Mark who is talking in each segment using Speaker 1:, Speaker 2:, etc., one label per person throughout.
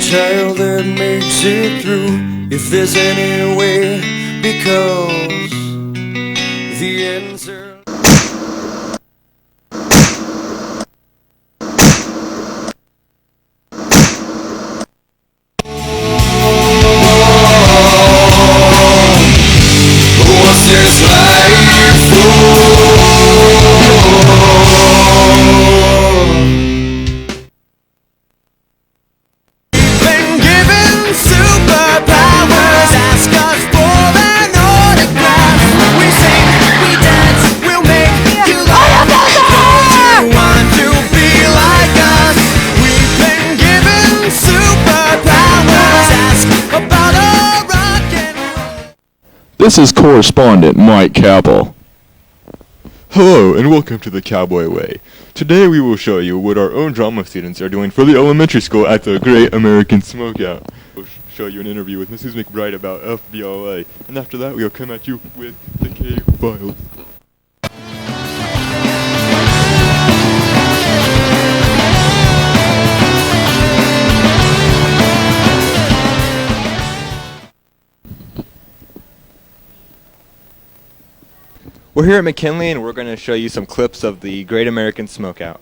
Speaker 1: child that makes it through, if there's any way, because the answer. What's this life for?
Speaker 2: This is correspondent Mike Capel. Hello and welcome to the Cowboy Way. Today we will show you what our own drama students are doing for the elementary school at the Great American Smokeout. We'll show you an interview with Mrs. McBride about FBLA, and after that we'll come at you with the K-Files. We're here at McKinley and we're going to show you some clips of the Great American Smokeout.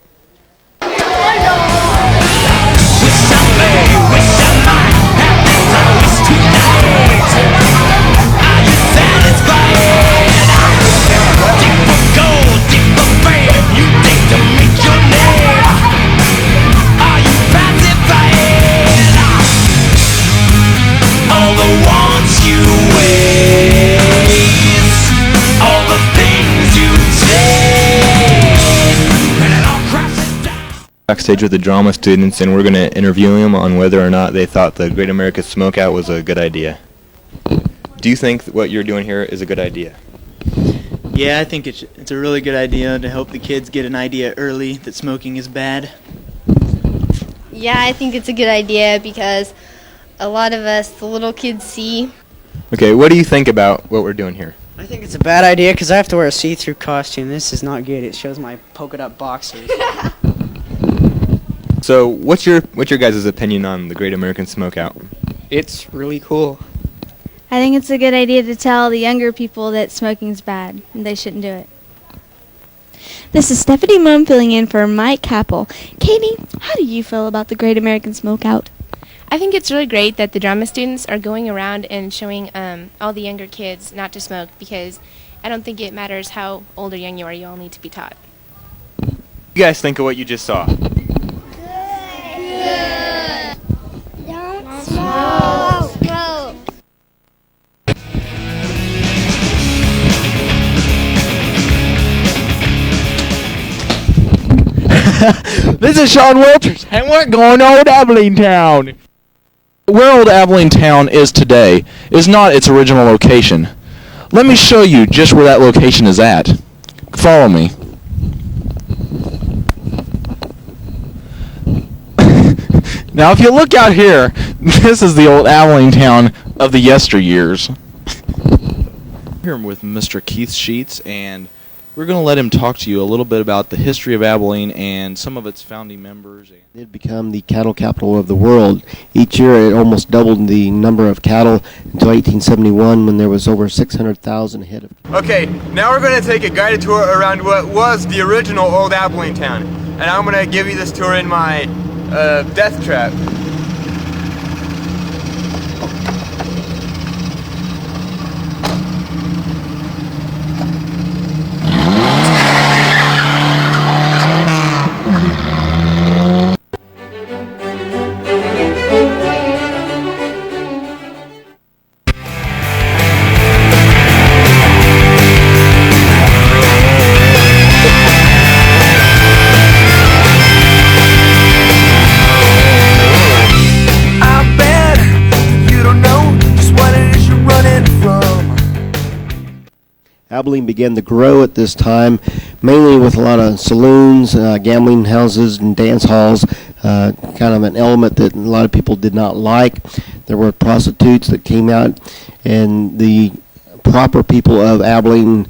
Speaker 2: Backstage with the drama students, and we're going to interview them on whether or not they thought the Great American Smokeout was a good idea. Do you think what you're doing here is a good idea?
Speaker 3: Yeah, I think it's a really good idea to help the kids get an idea early that smoking is bad.
Speaker 4: Yeah, I think it's a good idea because a lot of us, the little kids, see.
Speaker 2: Okay, what do you think about what we're doing here?
Speaker 5: I think it's a bad idea because I have to wear a see-through costume. This is not good. It shows my polka-dot boxers.
Speaker 2: So, what's your guys' opinion on the Great American Smokeout?
Speaker 5: It's really cool.
Speaker 6: I think it's a good idea to tell the younger people that smoking's bad and they shouldn't do it.
Speaker 7: This is Stephanie Mum filling in for Mike Capel. Katie, how do you feel about the Great American Smokeout?
Speaker 8: I think it's really great that the drama students are going around and showing all the younger kids not to smoke, because I don't think it matters how old or young you are, you all need to be taught.
Speaker 2: What do you guys think of what you just saw?
Speaker 4: Don't smoke. Smoke.
Speaker 9: This is Sean Walters, and we're going to Old Abilene Town. Where Old Abilene Town is today is not its original location. Let me show you just where that location is at. Follow me. Now, if you look out here, this is the Old Abilene Town of the yesteryears. Here I'm with Mr. Keith Sheets, and we're going to let him talk to you a little bit about the history of Abilene and some of its founding members.
Speaker 10: It had become the cattle capital of the world. Each year it almost doubled the number of cattle until 1871, when there was over 600,000 head of.
Speaker 2: Okay, now we're going to take a guided tour around what was the original Old Abilene Town. And I'm going to give you this tour in my death trap.
Speaker 10: Abilene began to grow at this time, mainly with a lot of saloons, gambling houses, and dance halls, kind of an element that a lot of people did not like. There were prostitutes that came out, and the proper people of Abilene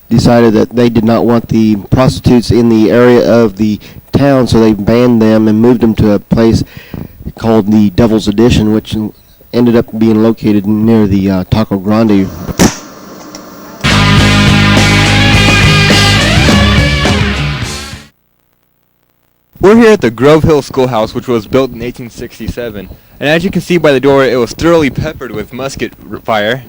Speaker 10: decided that they did not want the prostitutes in the area of the town, so they banned them and moved them to a place called the Devil's Edition, which ended up being located near the Taco Grande.
Speaker 2: We're here at the Grove Hill Schoolhouse, which was built in 1867, and as you can see by the door, it was thoroughly peppered with musket fire.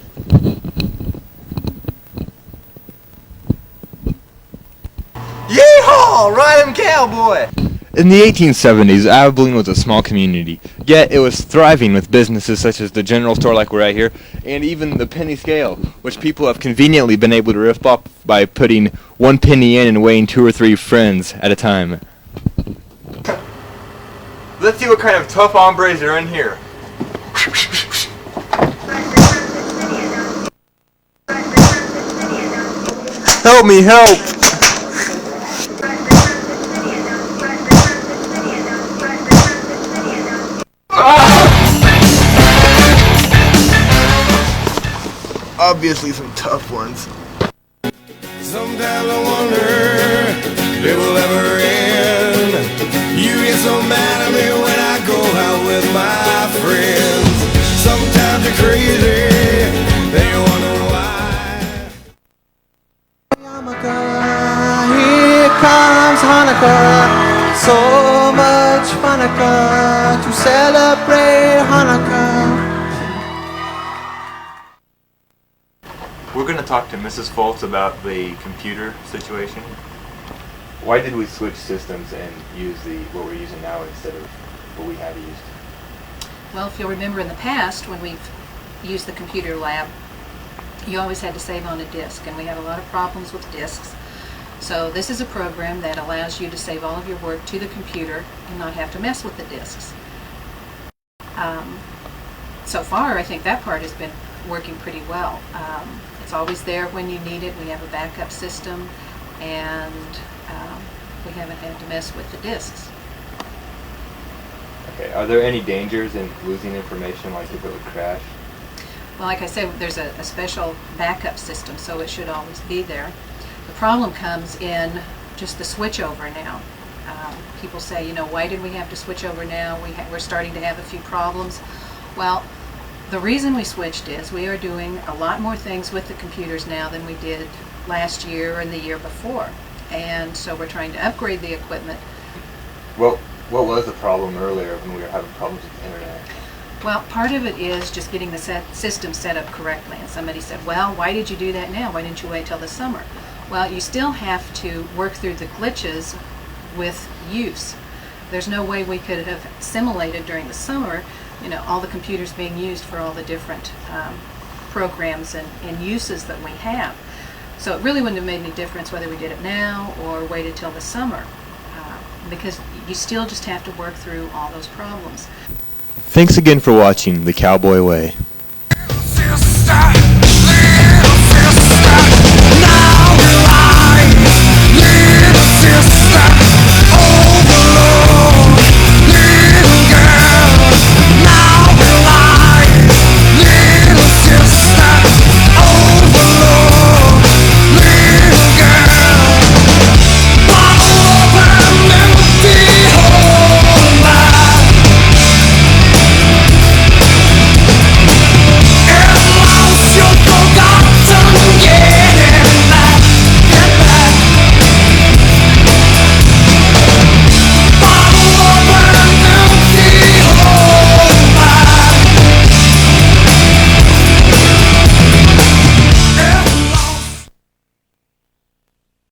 Speaker 2: Yeehaw! Ride 'em, Cowboy! In the 1870s, Abilene was a small community, yet it was thriving with businesses such as the general store like we're at here, and even the penny scale, which people have conveniently been able to rip off by putting 1 penny in and weighing 2 or 3 friends at a time. Let's see what kind of tough hombres are in here. Help me, help! Obviously some tough ones.
Speaker 1: Sometimes I wonder if it will ever end. You get so mad at me when I go out with my friends. Sometimes you're crazy, then you wonder why.
Speaker 11: Here comes Hanukkah, so much Hanukkah to celebrate Hanukkah.
Speaker 2: We're going to talk to Mrs. Foltz about the computer situation. Why did we switch systems and use what we're using now instead of what we had used?
Speaker 12: Well, if you'll remember in the past when we've used the computer lab, you always had to save on a disk, and we had a lot of problems with disks. So this is a program that allows you to save all of your work to the computer and not have to mess with the disks. So far, I think that part has been working pretty well. It's always there when you need it. We have a backup system, and we haven't had to mess with the disks.
Speaker 2: Okay, are there any dangers in losing information, like if it would crash?
Speaker 12: Well, like I said, there's a special backup system, so it should always be there. The problem comes in just the switchover now. People say, you know, why did we have to switch over now? We're starting to have a few problems. Well, the reason we switched is we are doing a lot more things with the computers now than we did last year and the year before. And so we're trying to upgrade the equipment.
Speaker 2: Well, what was the problem earlier when we were having problems with the internet?
Speaker 12: Well, part of it is just getting the system set up correctly. And somebody said, well, why did you do that now? Why didn't you wait till the summer? Well, you still have to work through the glitches with use. There's no way we could have simulated during the summer, you know, all the computers being used for all the different programs and uses that we have. So it really wouldn't have made any difference whether we did it now or waited till the summer, because you still just have to work through all those problems.
Speaker 2: Thanks again for watching The Cowboy Way.
Speaker 1: Sister.